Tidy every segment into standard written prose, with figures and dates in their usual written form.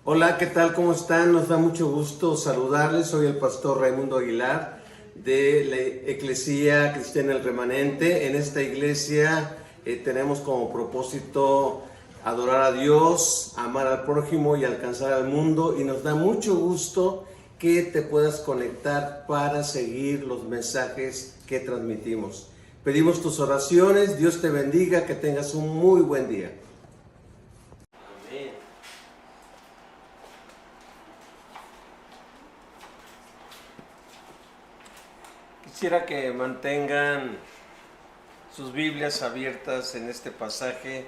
Hola, ¿qué tal? ¿Cómo están? Nos da mucho gusto saludarles. Soy el pastor Raimundo Aguilar de la Eclesía Cristiana El Remanente. En esta iglesia tenemos como propósito adorar a Dios, amar al prójimo y alcanzar al mundo. Y nos da mucho gusto que te puedas conectar para seguir los mensajes que transmitimos. Pedimos tus oraciones. Dios te bendiga, que tengas un muy buen día. Amén. Quisiera que mantengan sus Biblias abiertas en este pasaje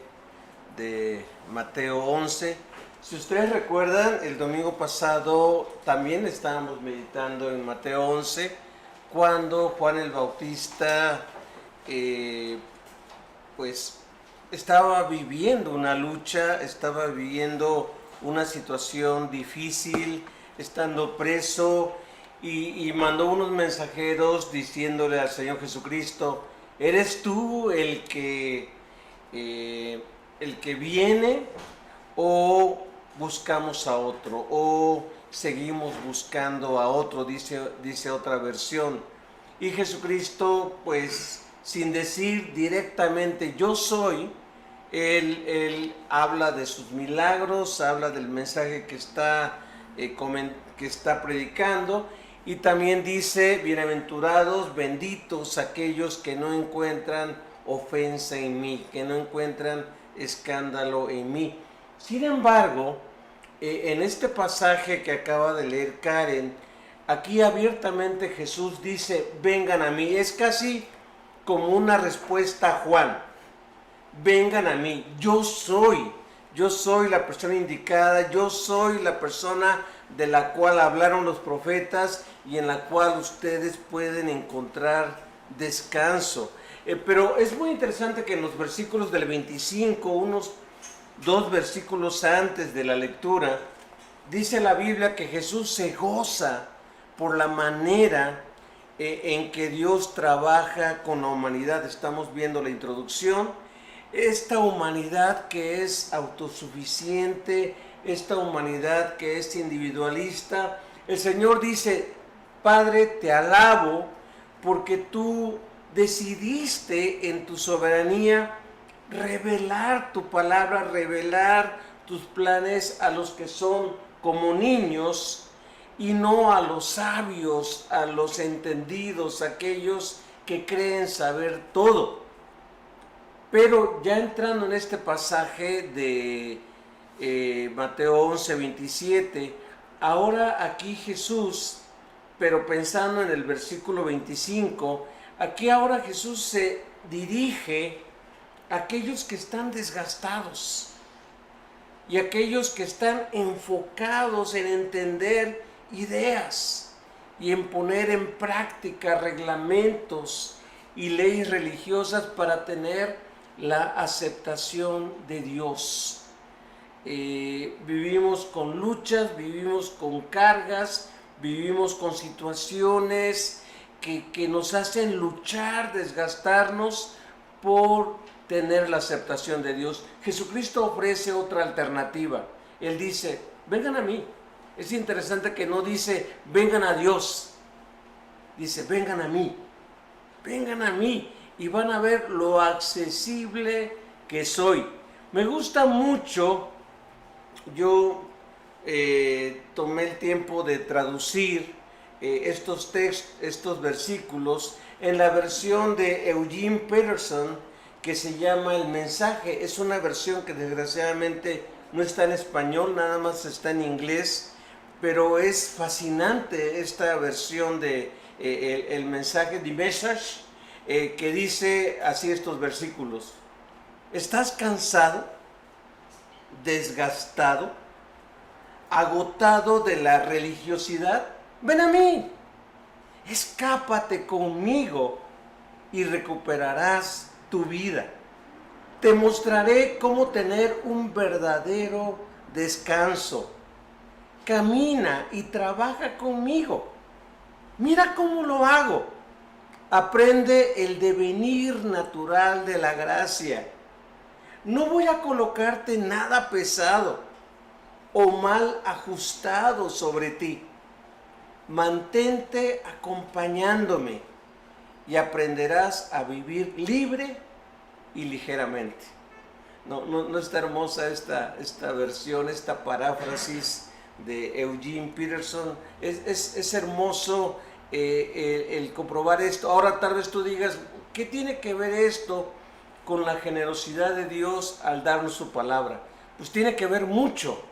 de Mateo 11. Si ustedes recuerdan, el domingo pasado también estábamos meditando en Mateo 11, cuando Juan el Bautista pues estaba viviendo una lucha, estaba viviendo una situación difícil, estando preso, y mandó unos mensajeros diciéndole al Señor Jesucristo: ¿eres tú el que viene, o buscamos a otro, o seguimos buscando a otro? Dice otra versión. Y Jesucristo, pues sin decir directamente yo soy, él habla de sus milagros, habla del mensaje que está predicando, y también dice: bienaventurados, benditos aquellos que no encuentran ofensa en mí, que no encuentran escándalo en mí. Sin embargo, en este pasaje que acaba de leer Karen, aquí abiertamente Jesús dice: vengan a mí. Es casi como una respuesta a Juan: vengan a mí, yo soy la persona indicada, yo soy la persona de la cual hablaron los profetas y en la cual ustedes pueden encontrar descanso. Pero es muy interesante que en los versículos del 25, unos 2 versículos antes de la lectura, dice la Biblia que Jesús se goza por la manera en que Dios trabaja con la humanidad. Estamos viendo la introducción. Esta humanidad que es autosuficiente, esta humanidad que es individualista, el Señor dice: Padre, te alabo porque tú decidiste en tu soberanía revelar tu palabra, revelar tus planes a los que son como niños, y no a los sabios, a los entendidos, aquellos que creen saber todo. Pero ya entrando en este pasaje de Mateo 11, 27, ahora aquí Jesús, pero pensando en el versículo 25, aquí ahora Jesús se dirige a aquellos que están desgastados y aquellos que están enfocados en entender ideas y en poner en práctica reglamentos y leyes religiosas para tener la aceptación de Dios. Vivimos con luchas, vivimos con cargas, vivimos con situaciones que nos hacen luchar, desgastarnos por tener la aceptación de Dios. Jesucristo ofrece otra alternativa. Él dice: vengan a mí. Es interesante que no dice vengan a Dios, dice vengan a mí. Vengan a mí y van a ver lo accesible que soy. Me gusta mucho, yo tomé el tiempo de traducir estos versículos en la versión de Eugene Peterson, que se llama El Mensaje. Es una versión que desgraciadamente no está en español, nada más está en inglés, pero es fascinante esta versión de el Mensaje, The Message, que dice así estos versículos: ¿estás cansado, desgastado, agotado de la religiosidad? Ven a mí, escápate conmigo y recuperarás tu vida. Te mostraré cómo tener un verdadero descanso. Camina y trabaja conmigo. Mira cómo lo hago. Aprende el devenir natural de la gracia. No voy a colocarte nada pesado. o mal ajustado sobre ti. Mantente acompañándome y aprenderás a vivir libre y ligeramente. No está hermosa esta versión, esta paráfrasis de Eugene Peterson. Es hermoso el comprobar esto. Ahora tal vez tú digas, ¿qué tiene que ver esto con la generosidad de Dios al darnos su palabra? Pues tiene que ver mucho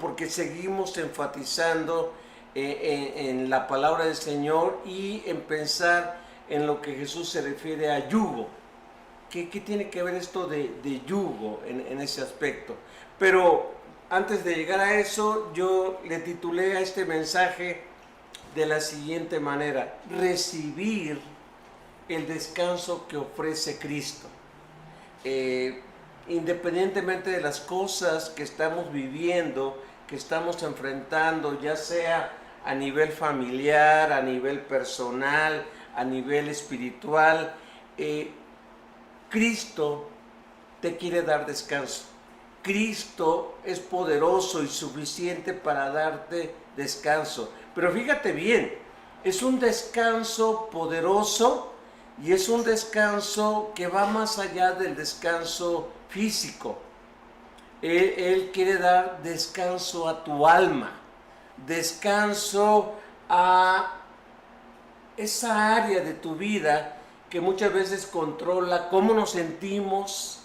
porque seguimos enfatizando en la palabra del Señor y en pensar en lo que Jesús se refiere a yugo. ¿Qué tiene que ver esto de yugo en ese aspecto? Pero antes de llegar a eso, yo le titulé a este mensaje de la siguiente manera: recibir el descanso que ofrece Cristo. Independientemente de las cosas que estamos viviendo, que estamos enfrentando, ya sea a nivel familiar, a nivel personal, a nivel espiritual, Cristo te quiere dar descanso. Cristo es poderoso y suficiente para darte descanso. Pero fíjate bien, es un descanso poderoso y es un descanso que va más allá del descanso físico. Él quiere dar descanso a tu alma, descanso a esa área de tu vida que muchas veces controla cómo nos sentimos,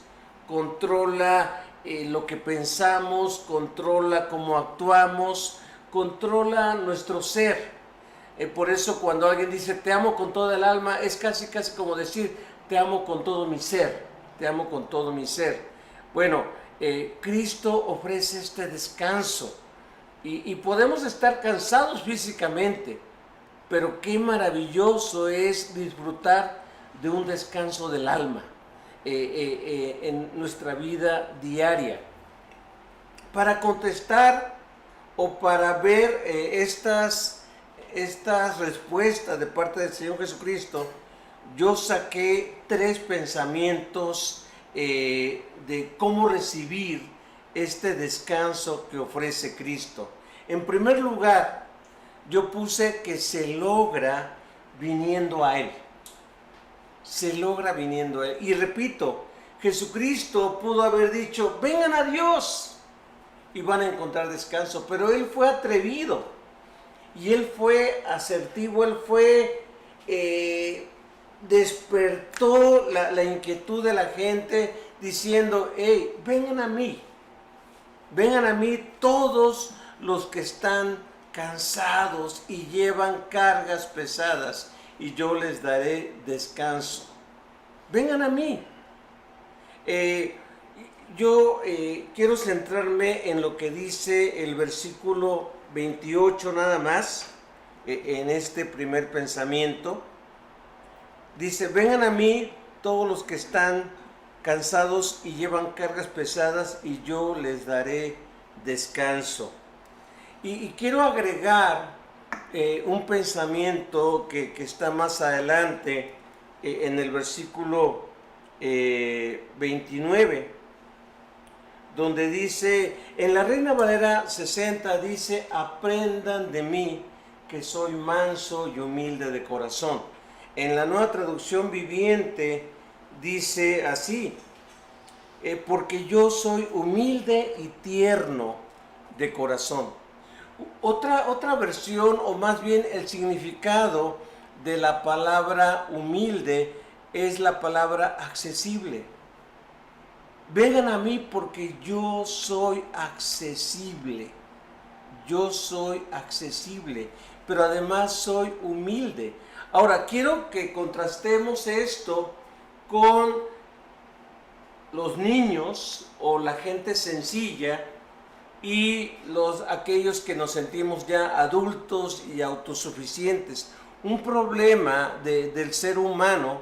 controla lo que pensamos, controla cómo actuamos, controla nuestro ser. Por eso cuando alguien dice te amo con toda el alma, es casi como decir te amo con todo mi ser, te amo con todo mi ser. Bueno, Cristo ofrece este descanso y podemos estar cansados físicamente, pero qué maravilloso es disfrutar de un descanso del alma en nuestra vida diaria. Para contestar o para ver estas respuestas de parte del Señor Jesucristo, yo saqué 3 pensamientos de cómo recibir este descanso que ofrece Cristo. En primer lugar, yo puse que se logra viniendo a Él. Se logra viniendo a Él. Y repito, Jesucristo pudo haber dicho, vengan a Dios y van a encontrar descanso. Pero Él fue atrevido y Él fue asertivo, Él fue, despertó la inquietud de la gente diciendo, hey, vengan a mí todos los que están cansados y llevan cargas pesadas, y yo les daré descanso. Vengan a mí. Yo quiero centrarme en lo que dice el versículo 28 nada más, en este primer pensamiento. Dice, vengan a mí todos los que están cansados y llevan cargas pesadas, y yo les daré descanso. Y quiero agregar un pensamiento que está más adelante en el versículo 29, donde dice, en la Reina Valera 60 dice, aprendan de mí que soy manso y humilde de corazón. En la Nueva Traducción Viviente dice así, porque yo soy humilde y tierno de corazón. Otra versión, o más bien el significado de la palabra humilde, es la palabra accesible. Vengan a mí porque yo soy accesible. Yo soy accesible, pero además soy humilde. Ahora, quiero que contrastemos esto con los niños o la gente sencilla y aquellos que nos sentimos ya adultos y autosuficientes. Un problema del ser humano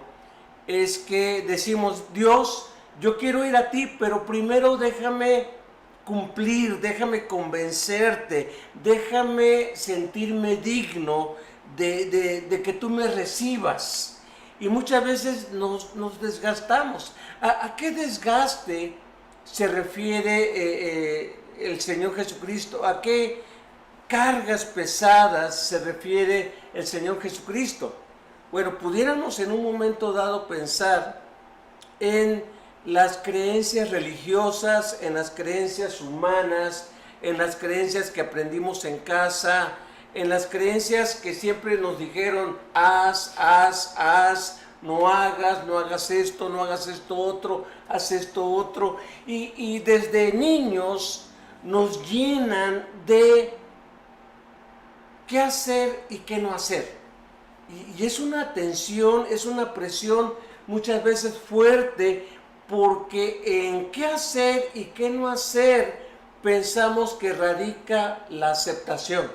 es que decimos, Dios, yo quiero ir a ti, pero primero déjame cumplir, déjame convencerte, déjame sentirme digno de que tú me recibas. Y muchas veces nos desgastamos. ¿A qué desgaste se refiere el Señor Jesucristo? ¿A qué cargas pesadas se refiere el Señor Jesucristo? Bueno, pudiéramos en un momento dado pensar en las creencias religiosas, en las creencias humanas, en las creencias que aprendimos en casa, en las creencias que siempre nos dijeron, haz, no hagas esto, no hagas esto otro, haz esto otro. Y desde niños nos llenan de qué hacer y qué no hacer. Y es una tensión, es una presión muchas veces fuerte, porque en qué hacer y qué no hacer pensamos que radica la aceptación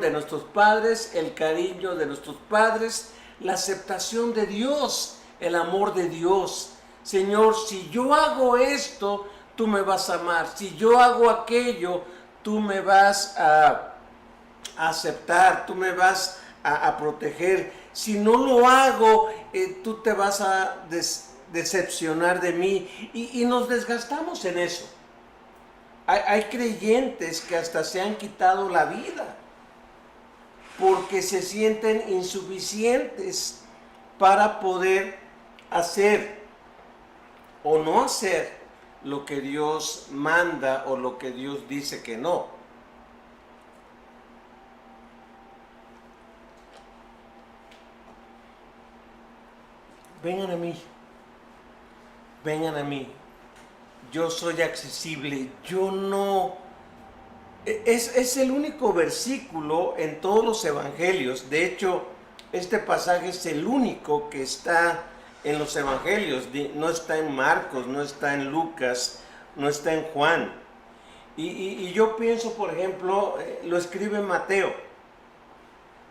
de nuestros padres, el cariño de nuestros padres, la aceptación de Dios, el amor de Dios. Señor, si yo hago esto, tú me vas a amar. Si yo hago aquello, tú me vas a aceptar, tú me vas a proteger. Si no lo hago, tú te vas a decepcionar de mí. Y nos desgastamos en eso. Hay creyentes que hasta se han quitado la vida porque se sienten insuficientes para poder hacer o no hacer lo que Dios manda o lo que Dios dice que no. Vengan a mí, vengan a mí. Yo soy accesible, yo no... Es el único versículo en todos los evangelios. De hecho, este pasaje es el único que está en los evangelios. No está en Marcos, no está en Lucas, no está en Juan. Y yo pienso, por ejemplo, lo escribe Mateo,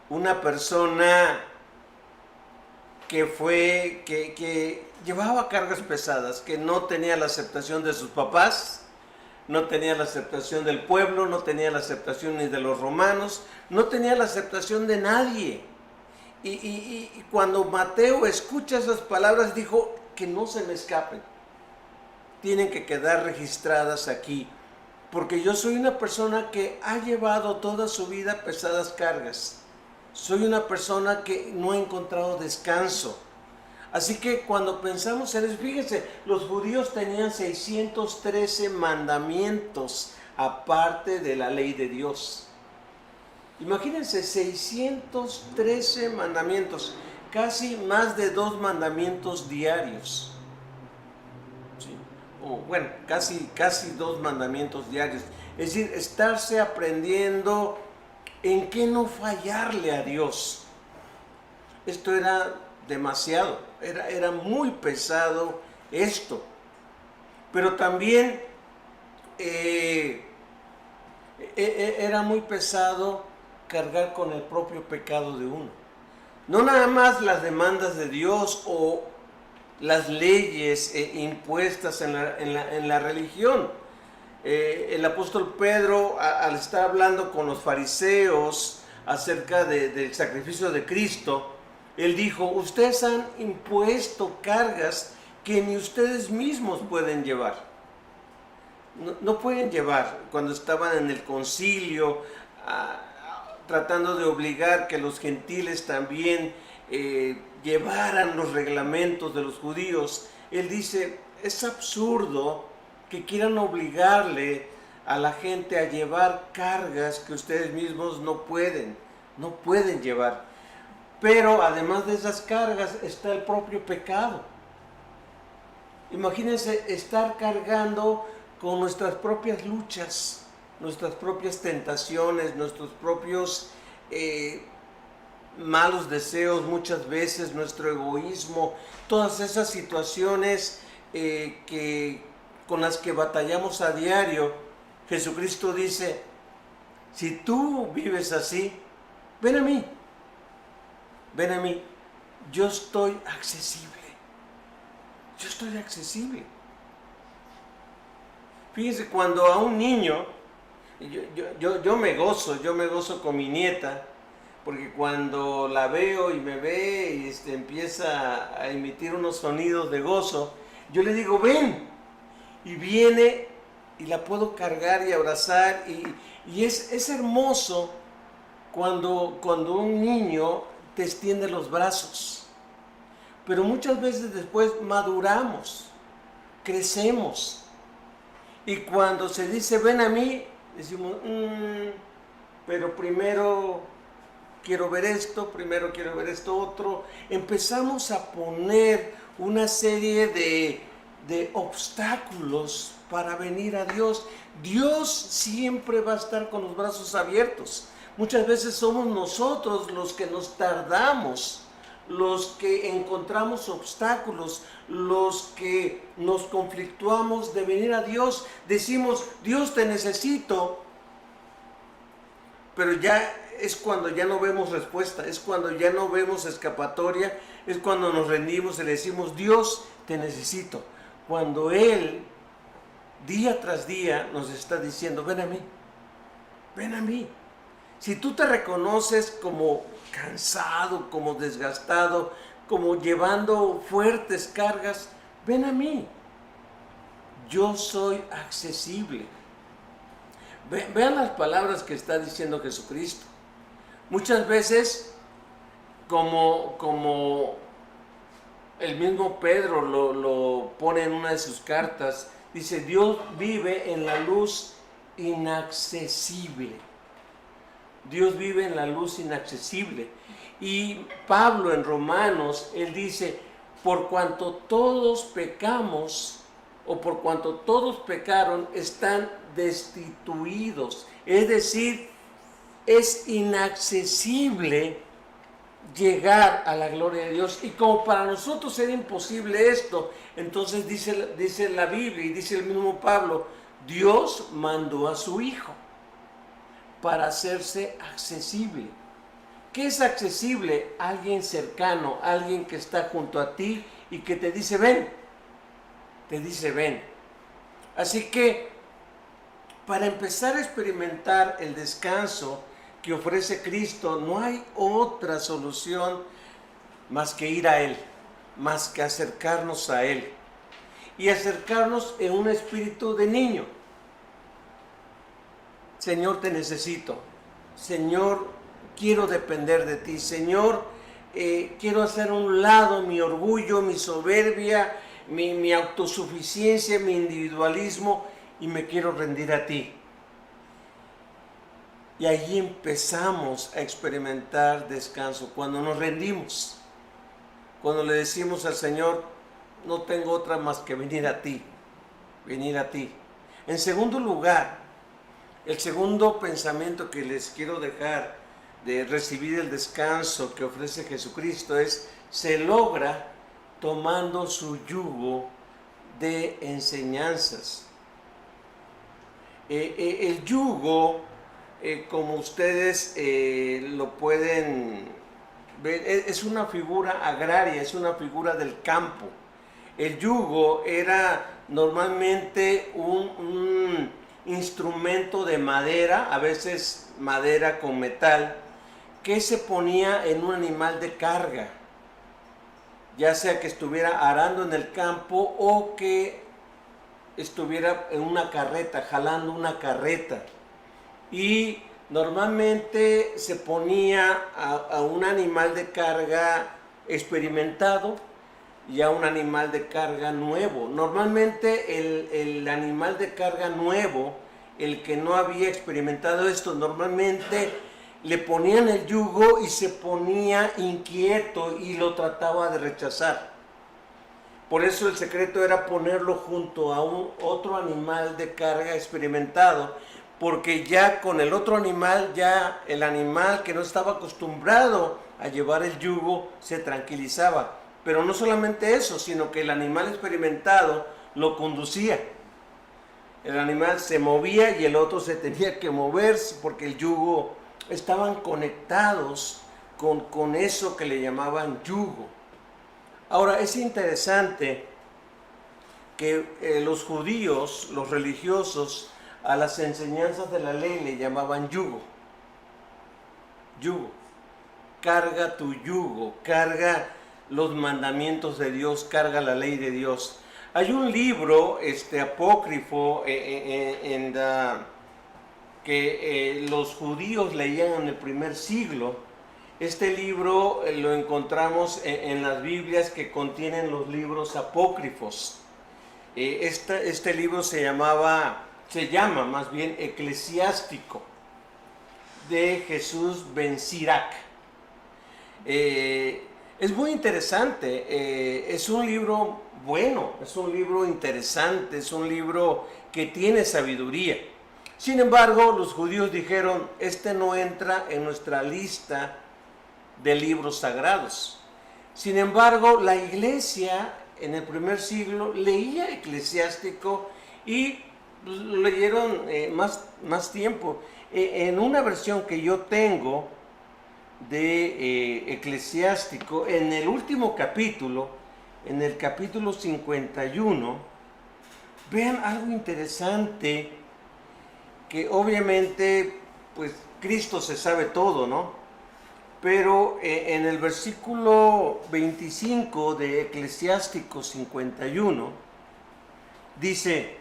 una persona que llevaba cargas pesadas, que no tenía la aceptación de sus papás, no tenía la aceptación del pueblo, no tenía la aceptación ni de los romanos, no tenía la aceptación de nadie. Y cuando Mateo escucha esas palabras, dijo, que no se me escapen, tienen que quedar registradas aquí, porque yo soy una persona que ha llevado toda su vida pesadas cargas. Soy una persona que no ha encontrado descanso. Así que cuando pensamos en eso, fíjense, los judíos tenían 613 mandamientos aparte de la ley de Dios. Imagínense, 613 mandamientos, casi más de 2 mandamientos diarios. ¿Sí? O bueno, casi 2 mandamientos diarios. Es decir, estarse aprendiendo en qué no fallarle a Dios. Esto era demasiado, era muy pesado esto. Pero también era muy pesado cargar con el propio pecado de uno. No nada más las demandas de Dios o las leyes impuestas en la religión. El apóstol Pedro, al estar hablando con los fariseos acerca del sacrificio de Cristo, él dijo, ustedes han impuesto cargas que ni ustedes mismos pueden llevar. No pueden llevar. Cuando estaban en el concilio, tratando de obligar que los gentiles también llevaran los reglamentos de los judíos, él dice, es absurdo que quieran obligarle a la gente a llevar cargas que ustedes mismos no pueden llevar. Pero además de esas cargas está el propio pecado. Imagínense estar cargando con nuestras propias luchas, nuestras propias tentaciones, nuestros propios malos deseos, muchas veces nuestro egoísmo, todas esas situaciones con las que batallamos a diario. Jesucristo dice, si tú vives así, ven a mí, yo estoy accesible, Fíjense, cuando a un niño, yo me gozo con mi nieta, porque cuando la veo y me ve y empieza a emitir unos sonidos de gozo, yo le digo, ven, y viene y la puedo cargar y abrazar y es hermoso cuando un niño te extiende los brazos. Pero muchas veces después maduramos, crecemos. Y cuando se dice ven a mí, decimos, pero primero quiero ver esto, primero quiero ver esto otro. Empezamos a poner una serie de obstáculos para venir a Dios. Dios siempre va a estar con los brazos abiertos. Muchas veces somos nosotros los que nos tardamos, los que encontramos obstáculos, los que nos conflictuamos de venir a Dios. Decimos, Dios te necesito, pero ya es cuando ya no vemos respuesta, es cuando ya no vemos escapatoria, es cuando nos rendimos y le decimos, Dios te necesito. Cuando Él, día tras día, nos está diciendo, ven a mí, ven a mí. Si tú te reconoces como cansado, como desgastado, como llevando fuertes cargas, ven a mí. Yo soy accesible. Vean las palabras que está diciendo Jesucristo. Muchas veces, como el mismo Pedro lo pone en una de sus cartas, dice, Dios vive en la luz inaccesible. Dios vive en la luz inaccesible. Y Pablo en Romanos, él dice, por cuanto todos pecamos, o por cuanto todos pecaron, están destituidos. Es decir, es inaccesible llegar a la gloria de Dios. Y como para nosotros era imposible esto, entonces dice la Biblia y dice el mismo Pablo, Dios mandó a su Hijo para hacerse accesible. ¿Qué es accesible? Alguien cercano, alguien que está junto a ti y que te dice ven, te dice ven. Así que para empezar a experimentar el descanso que ofrece Cristo, no hay otra solución más que ir a Él, más que acercarnos a Él y acercarnos en un espíritu de niño. Señor, te necesito. Señor, quiero depender de ti. Señor, quiero hacer a un lado mi orgullo, mi soberbia, mi autosuficiencia, mi individualismo y me quiero rendir a ti. Y allí empezamos a experimentar descanso, cuando nos rendimos, cuando le decimos al Señor, no tengo otra más que venir a ti, venir a ti. En segundo lugar, el segundo pensamiento que les quiero dejar de recibir el descanso que ofrece Jesucristo es, se logra tomando su yugo de enseñanzas. El yugo, como ustedes lo pueden ver, es una figura agraria, es una figura del campo. El yugo era normalmente un instrumento de madera, a veces madera con metal, que se ponía en un animal de carga, ya sea que estuviera arando en el campo o que estuviera en una carreta, jalando una carreta. Y normalmente se ponía a un animal de carga experimentado y a un animal de carga nuevo. Normalmente el animal de carga nuevo, el que no había experimentado esto, normalmente le ponían el yugo y se ponía inquieto y lo trataba de rechazar. Por eso el secreto era ponerlo junto a otro animal de carga experimentado, porque ya con el otro animal, ya el animal que no estaba acostumbrado a llevar el yugo se tranquilizaba. Pero no solamente eso, sino que el animal experimentado lo conducía. El animal se movía y el otro se tenía que moverse porque el yugo, estaban conectados con eso que le llamaban yugo. Ahora, es interesante que los judíos, los religiosos, a las enseñanzas de la ley le llamaban yugo. Yugo. Carga tu yugo, carga los mandamientos de Dios, carga la ley de Dios. Hay un libro apócrifo que los judíos leían en el primer siglo. Este libro lo encontramos en las Biblias que contienen los libros apócrifos. Este libro se llama más bien Eclesiástico, de Jesús ben Sirac. Es muy interesante, es un libro bueno, es un libro interesante, es un libro que tiene sabiduría. Sin embargo, los judíos dijeron, este no entra en nuestra lista de libros sagrados. Sin embargo, la iglesia en el primer siglo leía Eclesiástico y lo leyeron más tiempo. En una versión que yo tengo de Eclesiástico, en el último capítulo, en el capítulo 51, vean algo interesante, que obviamente pues Cristo se sabe todo, ¿no? Pero en el versículo 25 de Eclesiástico 51 dice: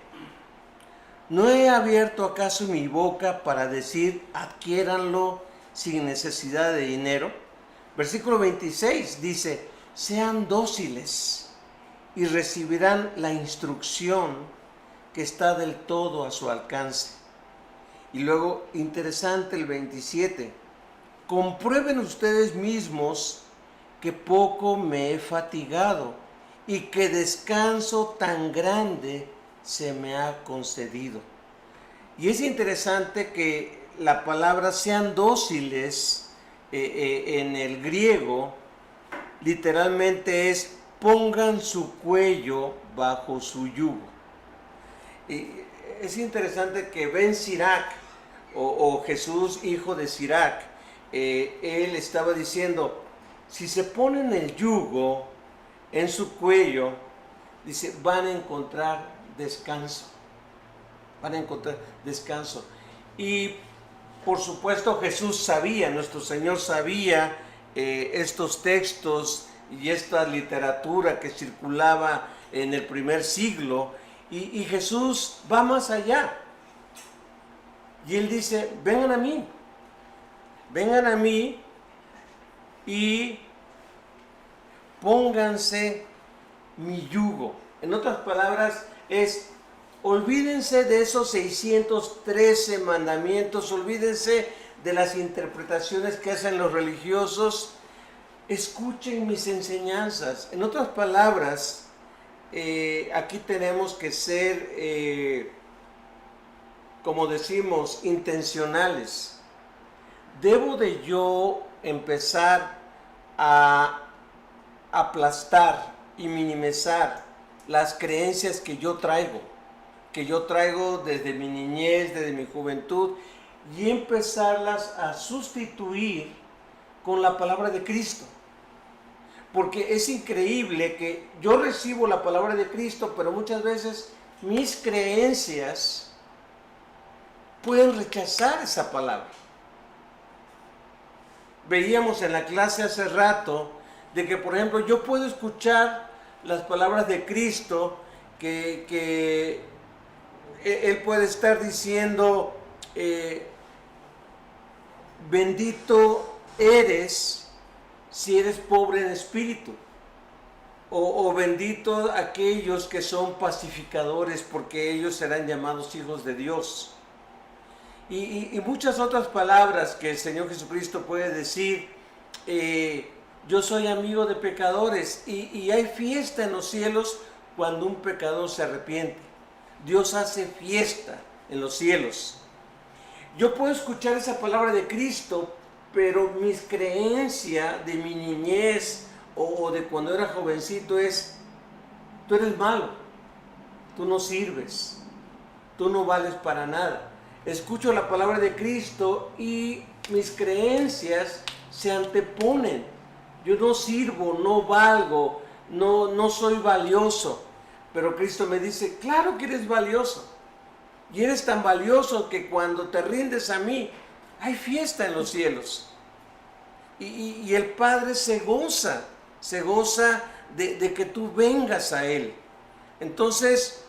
¿no he abierto acaso mi boca para decir adquiéranlo sin necesidad de dinero? Versículo 26 dice: sean dóciles y recibirán la instrucción que está del todo a su alcance. Y luego, interesante el 27, comprueben ustedes mismos que poco me he fatigado y que descanso tan grande se me ha concedido. Y es interesante que la palabra sean dóciles en el griego literalmente es pongan su cuello bajo su yugo. Y es interesante que Ben Sirac o Jesús hijo de Sirac, él estaba diciendo, si se ponen el yugo en su cuello, dice, van a encontrar descanso. Van a encontrar descanso. Y por supuesto Jesús sabía, nuestro Señor sabía estos textos y esta literatura que circulaba en el primer siglo, y Jesús va más allá. Y Él dice, vengan a mí y pónganse mi yugo. En otras palabras, olvídense de esos 613 mandamientos, olvídense de las interpretaciones que hacen los religiosos, escuchen mis enseñanzas. En otras palabras, aquí tenemos que ser, como decimos, intencionales. Debo de yo empezar a aplastar y minimizar las creencias que yo traigo desde mi niñez, desde mi juventud, y empezarlas a sustituir con la palabra de Cristo. Porque es increíble que yo recibo la palabra de Cristo, pero muchas veces mis creencias pueden rechazar esa palabra. Veíamos en la clase hace rato de que, por ejemplo, yo puedo escuchar las palabras de Cristo, que Él puede estar diciendo, bendito eres si eres pobre en espíritu, o bendito aquellos que son pacificadores, porque ellos serán llamados hijos de Dios. Y muchas otras palabras que el Señor Jesucristo puede decir, yo soy amigo de pecadores, y hay fiesta en los cielos cuando un pecador se arrepiente. Dios hace fiesta en los cielos. Yo puedo escuchar esa palabra de Cristo, pero mis creencias de mi niñez o de cuando era jovencito es, tú eres malo, tú no sirves, tú no vales para nada. Escucho la palabra de Cristo y mis creencias se anteponen. Yo no sirvo, no valgo, no soy valioso. Pero Cristo me dice, claro que eres valioso. Y eres tan valioso que cuando te rindes a mí, hay fiesta en los cielos. Y el Padre se goza de que tú vengas a Él. Entonces,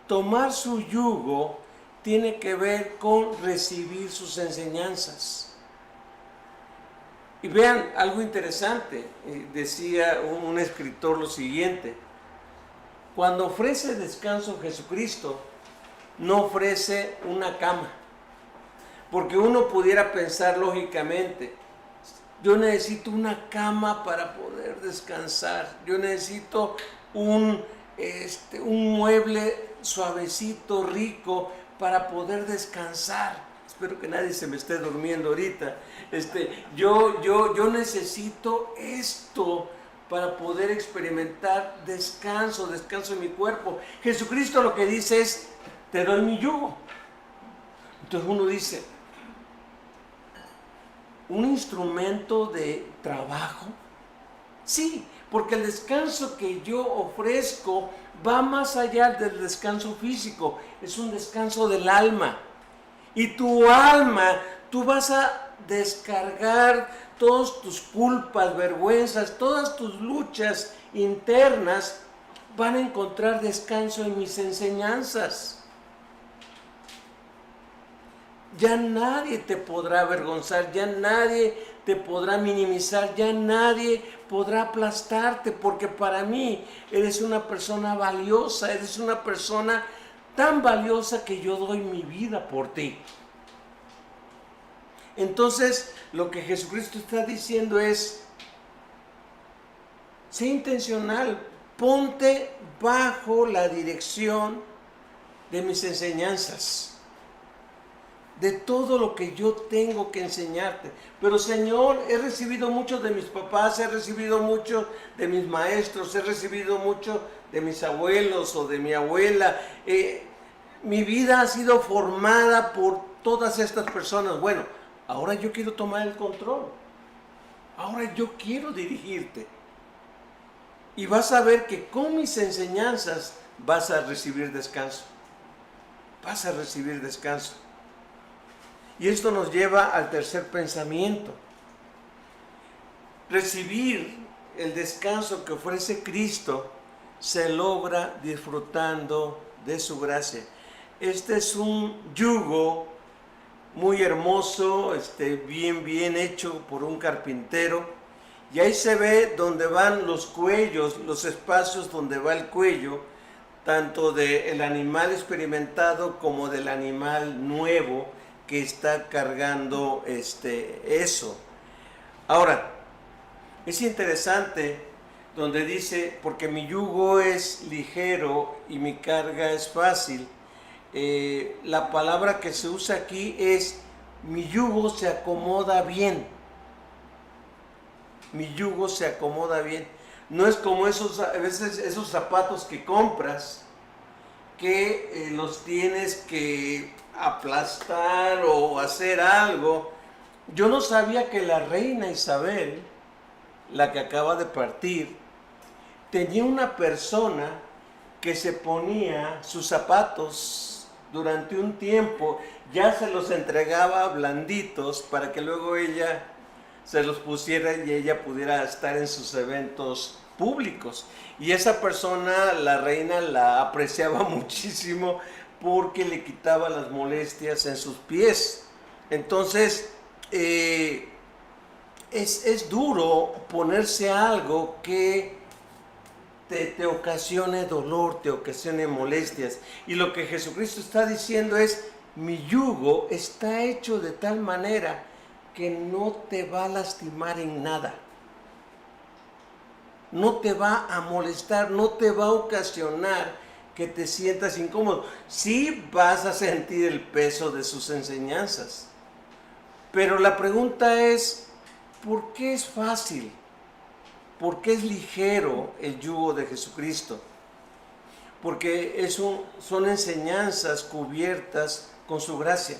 tomar su yugo tiene que ver con recibir sus enseñanzas. Y vean algo interesante, decía un escritor lo siguiente: cuando ofrece descanso Jesucristo, no ofrece una cama. Porque uno pudiera pensar lógicamente, yo necesito una cama para poder descansar, yo necesito un mueble suavecito, rico, para poder descansar. Espero que nadie se me esté durmiendo ahorita. Yo necesito esto para poder experimentar descanso en mi cuerpo. Jesucristo lo que dice es, te doy mi yugo. Entonces uno dice, ¿un instrumento de trabajo? Sí, porque el descanso que yo ofrezco va más allá del descanso físico, es un descanso del alma. Y tu alma, tú vas a descargar todas tus culpas, vergüenzas, todas tus luchas internas, van a encontrar descanso en mis enseñanzas. Ya nadie te podrá avergonzar, ya nadie te podrá minimizar, ya nadie podrá aplastarte, porque para mí eres una persona valiosa, eres una persona tan valiosa que yo doy mi vida por ti. Entonces, lo que Jesucristo está diciendo es, sé intencional, ponte bajo la dirección de mis enseñanzas, de todo lo que yo tengo que enseñarte. Pero Señor, he recibido mucho de mis papás, he recibido mucho de mis maestros, he recibido mucho de mis abuelos o de mi abuela. Mi vida ha sido formada por todas estas personas. Bueno, ahora yo quiero tomar el control. Ahora yo quiero dirigirte. Y vas a ver que con mis enseñanzas vas a recibir descanso. Vas a recibir descanso. Y esto nos lleva al tercer pensamiento. Recibir el descanso que ofrece Cristo se logra disfrutando de su gracia. Este es un yugo muy hermoso, bien hecho por un carpintero. Y ahí se ve donde van los cuellos, los espacios donde va el cuello, tanto del animal experimentado como del animal nuevo que está cargando eso. Ahora, es interesante donde dice, porque mi yugo es ligero y mi carga es fácil. La palabra que se usa aquí es, mi yugo se acomoda bien. Mi yugo se acomoda bien. No es como a veces esos zapatos que compras, que los tienes que aplastar o hacer algo. Yo no sabía que la reina Isabel, la que acaba de partir, tenía una persona que se ponía sus zapatos durante un tiempo, ya se los entregaba blanditos para que luego ella se los pusiera y ella pudiera estar en sus eventos públicos. Y esa persona, la reina, la apreciaba muchísimo porque le quitaba las molestias en sus pies. Entonces, es duro ponerse algo que te ocasione dolor, te ocasione molestias. Y lo que Jesucristo está diciendo es, mi yugo está hecho de tal manera que no te va a lastimar en nada. No te va a molestar, no te va a ocasionar que te sientas incómodo. Sí vas a sentir el peso de sus enseñanzas. Pero la pregunta es, ¿por qué es fácil? ¿Por qué es ligero el yugo de Jesucristo? Porque son enseñanzas cubiertas con su gracia.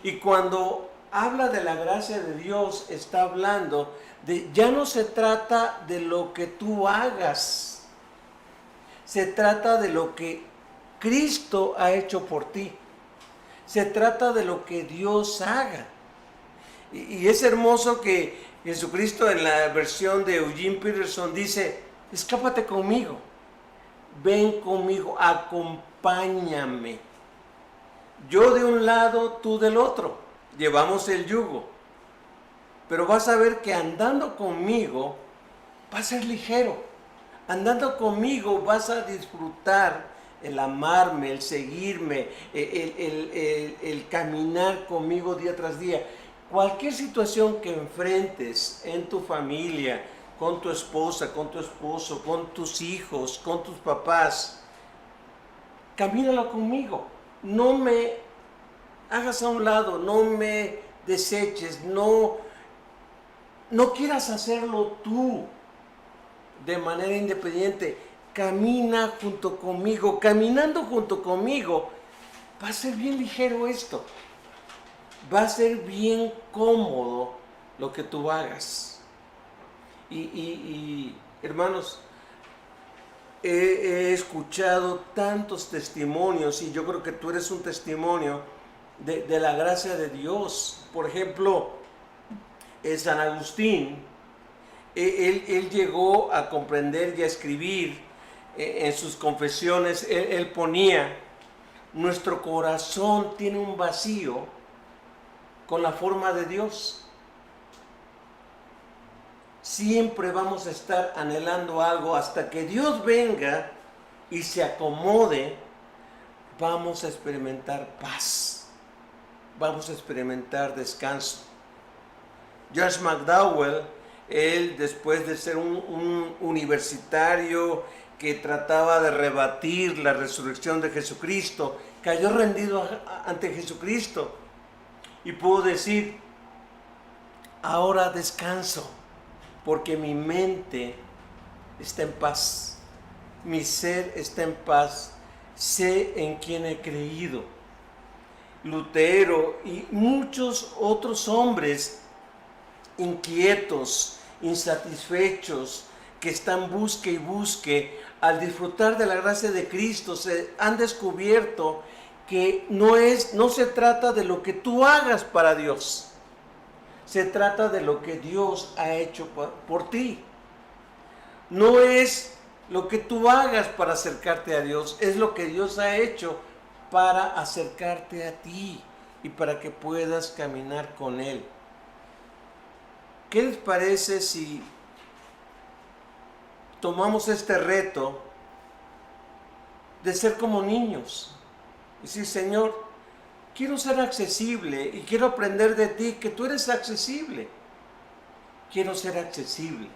Y cuando habla de la gracia de Dios, está hablando de, ya no se trata de lo que tú hagas, se trata de lo que Cristo ha hecho por ti. Se trata de lo que Dios haga. Y es hermoso que Jesucristo, en la versión de Eugene Peterson, dice, escápate conmigo. ven conmigo, acompáñame. Yo de un lado, tú del otro. Llevamos el yugo. Pero vas a ver que andando conmigo va a ser ligero. Andando conmigo vas a disfrutar el amarme, el seguirme, el caminar conmigo día tras día. Cualquier situación que enfrentes en tu familia, con tu esposa, con tu esposo, con tus hijos, con tus papás, camínalo conmigo. No me hagas a un lado, no me deseches, no quieras hacerlo tú de manera independiente. Camina junto conmigo. Caminando junto conmigo va a ser bien ligero esto. Va a ser bien cómodo lo que tú hagas. Y hermanos, he escuchado tantos testimonios y yo creo que tú eres un testimonio de la gracia de Dios. Por ejemplo, San Agustín, él llegó a comprender y a escribir en sus confesiones, él ponía: nuestro corazón tiene un vacío con la forma de Dios. Siempre vamos a estar anhelando algo hasta que Dios venga y se acomode. Vamos a experimentar paz, vamos a experimentar descanso. Josh McDowell, él, después de ser un universitario que trataba de rebatir la resurrección de Jesucristo, cayó rendido ante Jesucristo y pudo decir: ahora descanso, porque mi mente está en paz, mi ser está en paz, sé en quién he creído. Lutero y muchos otros hombres inquietos, insatisfechos, que están busque y busque, al disfrutar de la gracia de Cristo, se han descubierto que no se trata de lo que tú hagas para Dios, se trata de lo que Dios ha hecho por ti. No es lo que tú hagas para acercarte a Dios, es lo que Dios ha hecho para acercarte a ti y para que puedas caminar con Él. ¿Qué les parece si tomamos este reto de ser como niños? Y decir: Señor, quiero ser accesible y quiero aprender de ti que tú eres accesible. Quiero ser accesible.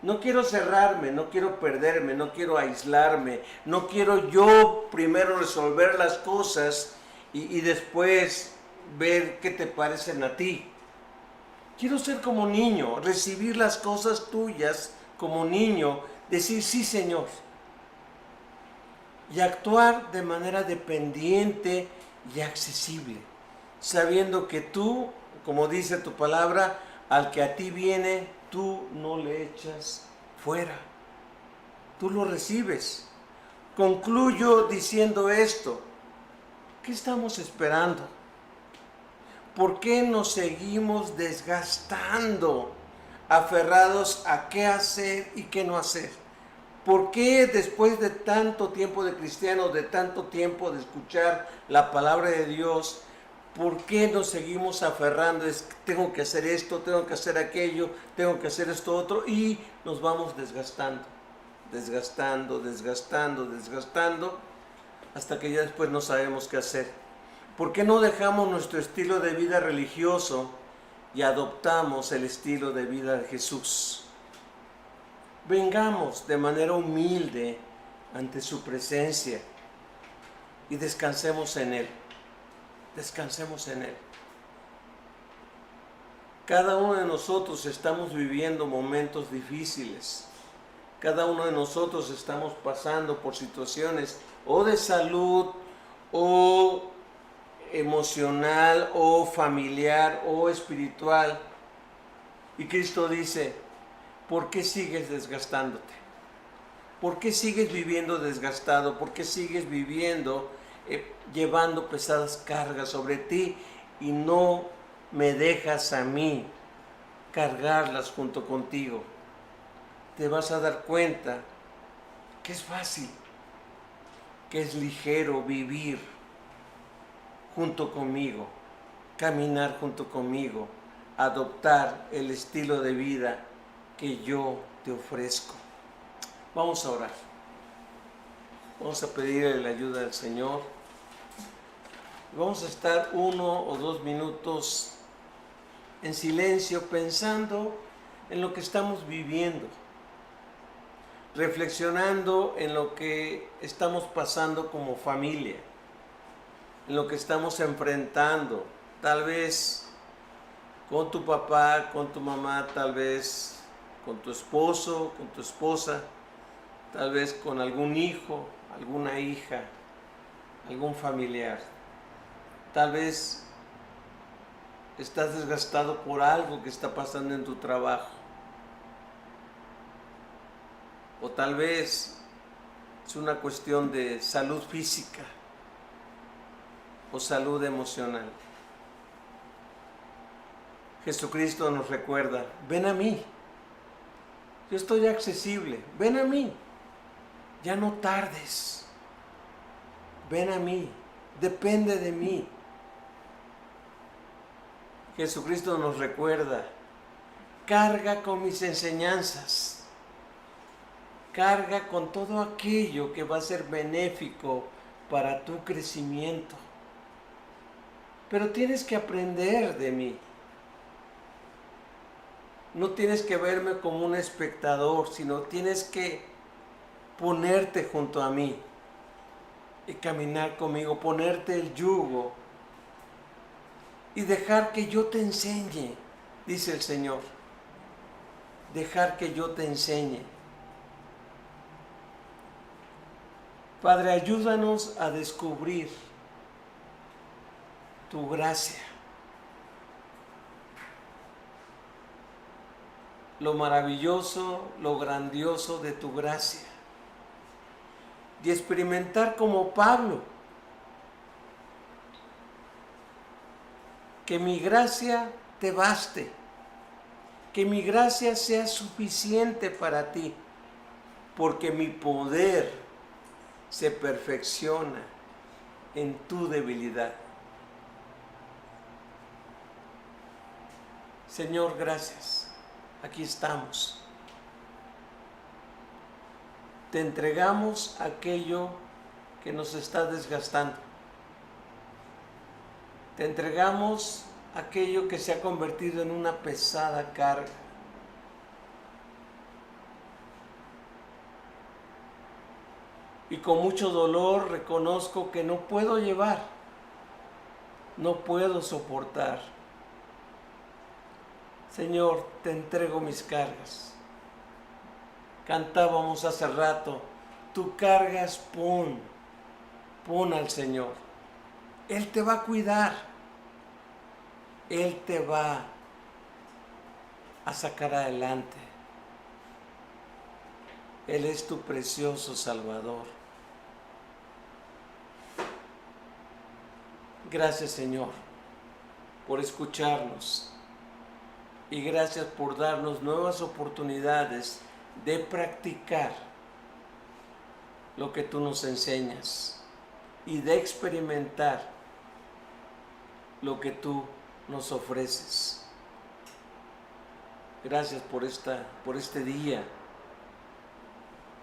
No quiero cerrarme, no quiero perderme, no quiero aislarme, no quiero yo primero resolver las cosas y después ver qué te parecen a ti. Quiero ser como niño, recibir las cosas tuyas como niño, decir: sí, Señor, y actuar de manera dependiente y accesible, sabiendo que tú, como dice tu palabra, al que a ti viene, tú no le echas fuera, tú lo recibes. Concluyo diciendo esto: ¿qué estamos esperando? ¿Por qué nos seguimos desgastando, aferrados a qué hacer y qué no hacer? ¿Por qué después de tanto tiempo de cristiano, de tanto tiempo de escuchar la palabra de Dios, por qué nos seguimos aferrando? Tengo que hacer esto, tengo que hacer aquello, tengo que hacer esto otro, y nos vamos desgastando, hasta que ya después no sabemos qué hacer. ¿Por qué no dejamos nuestro estilo de vida religioso y adoptamos el estilo de vida de Jesús? Vengamos de manera humilde ante su presencia y descansemos en Él. Descansemos en Él. Cada uno de nosotros estamos viviendo momentos difíciles. Cada uno de nosotros estamos pasando por situaciones o de salud o emocional o familiar o espiritual. Y Cristo dice: ¿por qué sigues desgastándote? ¿Por qué sigues viviendo desgastado? ¿Por qué sigues viviendo llevando pesadas cargas sobre ti y no me dejas a mí cargarlas junto contigo? Te vas a dar cuenta que es fácil, que es ligero vivir junto conmigo, caminar junto conmigo, adoptar el estilo de vida que yo te ofrezco. Vamos a orar. Vamos a pedirle la ayuda del Señor. Vamos a estar 1 o 2 minutos en silencio pensando en lo que estamos viviendo, reflexionando en lo que estamos pasando como familia, en lo que estamos enfrentando, tal vez con tu papá, con tu mamá, tal vez con tu esposo, con tu esposa, tal vez con algún hijo, alguna hija, algún familiar. Tal vez estás desgastado por algo que está pasando en tu trabajo. O tal vez es una cuestión de salud física o salud emocional. Jesucristo nos recuerda, ven a mí, yo estoy accesible, ven a mí, ya no tardes, ven a mí, depende de mí. Jesucristo nos recuerda, carga con mis enseñanzas, carga con todo aquello que va a ser benéfico para tu crecimiento. Pero tienes que aprender de mí. No tienes que verme como un espectador, sino tienes que ponerte junto a mí y caminar conmigo, ponerte el yugo y dejar que yo te enseñe, dice el Señor. Dejar que yo te enseñe. Padre, ayúdanos a descubrir tu gracia, lo maravilloso, lo grandioso de tu gracia, y experimentar como Pablo que mi gracia te baste, que mi gracia sea suficiente para ti, porque mi poder se perfecciona en tu debilidad. Señor, gracias. Aquí estamos. Te entregamos aquello que nos está desgastando. Te entregamos aquello que se ha convertido en una pesada carga. Y con mucho dolor reconozco que no puedo llevar, no puedo soportar. Señor, te entrego mis cargas. Cantábamos hace rato, tu cargas pon al Señor. Él te va a cuidar. Él te va a sacar adelante. Él es tu precioso Salvador. Gracias, Señor, por escucharnos. Y gracias por darnos nuevas oportunidades de practicar lo que tú nos enseñas y de experimentar lo que tú nos ofreces. Gracias por este día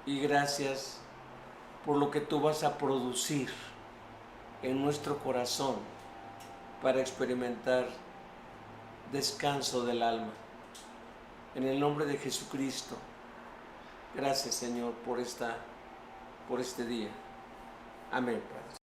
y gracias por lo que tú vas a producir en nuestro corazón para experimentar descanso del alma. En el nombre de Jesucristo, gracias, Señor, por este día. Amén, Padre.